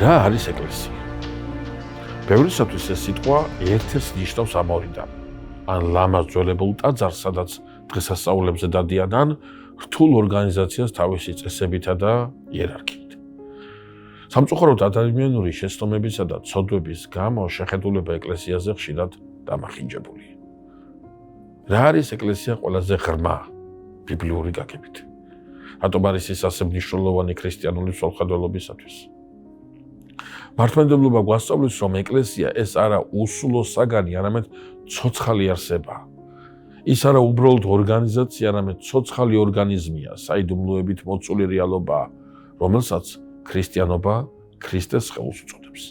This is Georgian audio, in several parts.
რა არის ეკლესია? ბევრისათვის ეს სიტყვა ერთ-ერთს ნიშნავს ამორიდან. ან ლამაზ ძველებულ ტაძარს, სადაც დღესასწაულებზე დადიან, ან რთულ ორგანიზაციას თავისი წესებითა და იერარქიით. სამწუხაროდ ადამიანური შეცდომებისა და ცოდვების გამო შეხედულება ეკლესიაზე ხშირად დამახინჯებულია. რა არის ეკლესია ყველაზე ღრმა ბიბლიური გაგებით? რატომ არის ის ასე მნიშვნელოვანი ქრისტიანული მსხვერპლობისათვის? მართლმადიდებლობა გვასწავლის, რომ ეკლესია ეს არა უსულო საგანი, არამედ ცოცხალი არსებაა. ის არა უბრალოდ ორგანიზაცია, არამედ ცოცხალი ორგანიზმია, საიდუმლოებით მოწული რეალობაა, რომელსაც ქრისტიანობა ქრისტეს სხეულს უწოდებს.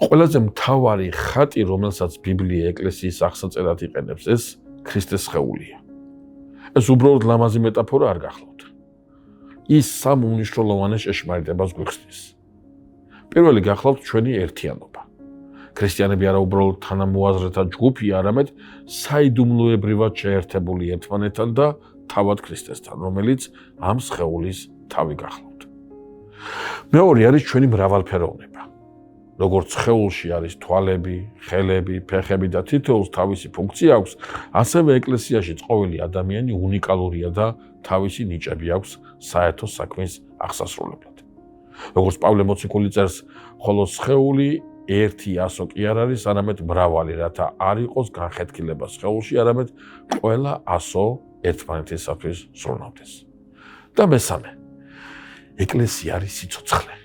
ყველაზე მთავარი ხატი, რომელსაც ბიბლია ეკლესიის აღსაწერად იყენებს, ეს ქრისტეს სხეულია. ეს უბრალოდ ლამაზი მეტაფორა არ გახლავთ. ის სამ უმნიშვნელოვანეს ჭეშმარიტებას გვიხსნის. პირველი გახლავთ ჩვენი ერთიანობა. ქრისტიანები არა უბრალოდ თანამოაზრეთა ჯგუფია, არამედ საიდუმლოებრივად შეერთებული ერთმანეთთან და თავად ქრისტესთან, რომელიც ამ სხეულის თავი გახლავთ. მეორე არის ჩვენი მრავალფეროვნება. როგორც სხეულში არის თვალები, ხელები, ფეხები და თითოეულს თავისი ფუნქცია აქვს, ასევე ეკლესიაში ყოველი ადამიანი უნიკალურია და თავისი ნიჭები აქვს საერთო საქმის აღსასრულებლად. როგორც პავლე მოციქული წერს, ხოლო სხეული ერთი ასო კი არ არის, არამედ მრავალი, რათა არ იყოს განხეთქილება სხეულში, არამედ ყველა ასო ერთმანეთისათვის სრულნავდეს. და მესამე, ეკლესია არის სიცოცხლე.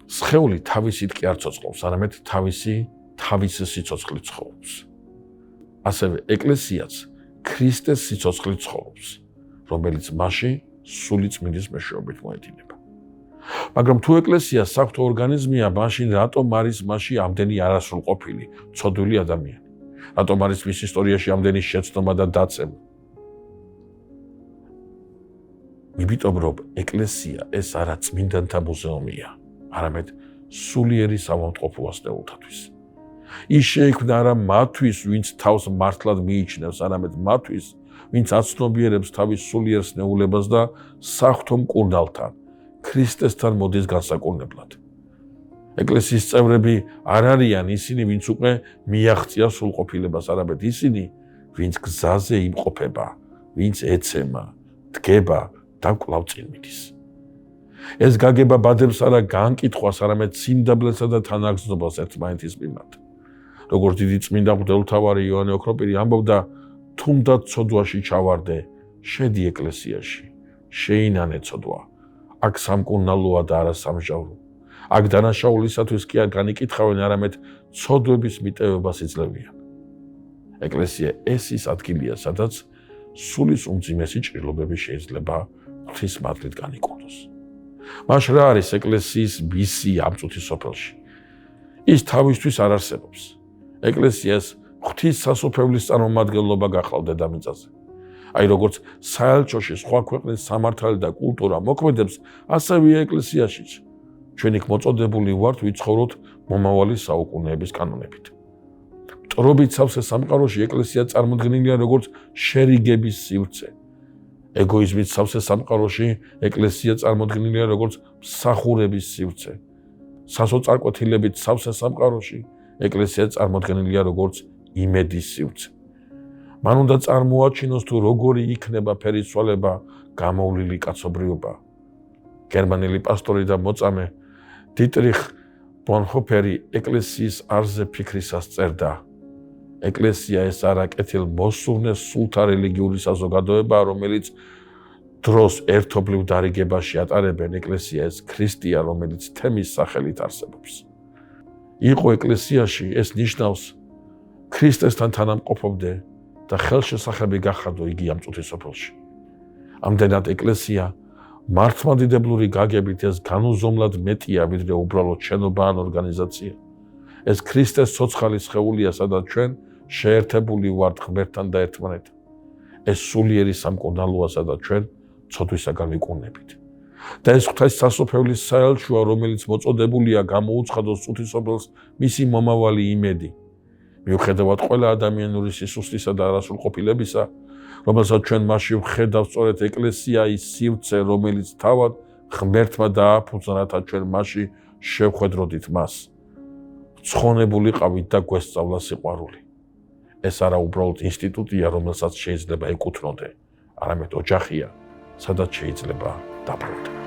სხეული თავისით კი არ ცოცხლობს, არამედ თავისი სიცოცხლით ცხოვრობს. ასევე ეკლესიაც ქრისტეს სიცოცხლით ცხოვრობს, რომელიც მასში სული წმინდის მეშვეობით მოედინება. მაგრამ თუ ეკლესია საღვთო ორგანიზმია, მაშინ რატომ არის მასში ამდენი არასრულყოფილი, ცოდვილი ადამიანი? რატომ არის მის ისტორიაში ამდენი შეცდომა და დაცემა? იმიტომ რომ ეკლესია ეს არა წმინდანთა მუზეუმია, არამედ სულიერი საავადმყოფო ასწეულთათვის. ის შეიქმნა არა მათთვის, ვინც თავს მართლად მიიჩნევს, არამედ მათთვის, ვინც აცნობიერებს თავის სულიერ სნეულებას და საღვთო მკურნალთან, ქრისტესთან მოდის განსაკურნებლად. ეკლესიის წევრები არ არიან ისინი, ვინც უკვე მიაღწია სრულყოფილებას, არამედ ისინი, ვინც გზაზე იმყოფება, ვინც ეცემა, დგება და კვლავ წინ მიდის. ეს გაგება ბადებს არა განკითხვას, არამედ სიმდაბლესა და თანაგრძნობას ერთმანეთის მიმართ. როგორც დიდი წმინდა მღვდელმთავარი იოანე ოქროპირი ამბობდა, თუნდაც ცოდვაში ჩავარდე, შედი ეკლესიაში, შეინანე ცოდვა. აქ სამკურნალოა და არა სამჟავრო. აქ დანაშაულისათვის კი არ განიკითხავენ, არამედ ცოდვების მიტევებას იძლევიან. ეკლესია ეს ის ადგილია, სადაც სულის უმძიმესი ჭრილობები შეიძლება ღვთის მადლით განიკურნოს. მაშ რა არის ეკლესიის მისია ამ წუთის სოფელში? ის თავისთვის არ არსებობს. ეკლესიას ღვთის სასופევლის წარმომადგენლობა გახლავთ დედამიწაზე. აი როგორც საელჩოში სხვა ქვეყნის სამართალი და კულტურა მოქმედებს, ასევე ეკლესიაშიც. ჩვენ იქ მოწოდებული ვართ ვიცხოვროთ მომავალი საუკუნეების კანონებით. მტრობით სავსე სამყაროში ეკლესია წარმოდგენილია როგორც შერიგების სივრცე. ეგოიზმით სავსე სამყაროში ეკლესია წარმოდგენილია როგორც მსახურების სივრცე. სასოწარკვეთილებით სავსე სამყაროში ეკლესია წარმოდგენილია როგორც იმედის სივრცე. მან უნდა წარმოაჩინოს თუ როგორი იქნება ფერისცვალება გამოვლილი კაცობრიობა. გერმანელი პასტორი და მოწამე დიტრიხ ბონჰოფერი ეკლესიის არზე ფიქრისას წერდა. ეკლესია ეს არა კეთილ მოსურნე სულთა რელიგიური საზოგადოებაა, რომელიც დროს ერთობლივ დარიგებაში ატარებენ. ეკლესია ეს ქრისტია, რომელიც თემის სახელით არსებობს. იყო ეკლესიაში ეს ნიშნავს ქრისტესთან თანამყოფობდე და ხელშესახები გახადო იგი ამ წუთის სოფელში. ამდენად ეკლესია მართლმადიდებლური გაგებით ეს განუზომლად მეტია, ვიდრე უბრალოდ შენობა ან ორგანიზაცია. ეს ქრისტეს ცოცხალი სხეულია, სადაც ჩვენ შეერთებული ვართ ღმერთთან და ერთმანეთთან. ეს სულიერი სამკურნალოა, სადაც ჩვენ ცოდვისაგან ვიკურნებით. და ეს ღვთის სასופევლის საელჩოა, რომელიც მოწოდებულია გამოუცხადოს წუთის სოფელს მისი მომავალი იმედი. მიუხედავად ყველა ადამიანური სისუსტისა და არასრულყოფილებისა, რომელსაც ჩვენ მასში ვხედავთ, სწორედ ეკლესია ის სივრცე, რომელიც თავად ღმერთმა დააფუძნა, რათა ჩვენ მასში შევხვედროდით მას, ცხონებულიყავით და გვესწავლა სიყვარული. ეს არა უბრალოდ ინსტიტუტია, რომელსაც შეიძლება ეკუთვნოდე, არამედ ოჯახია, სადაც შეიძლება დაბრუნდე.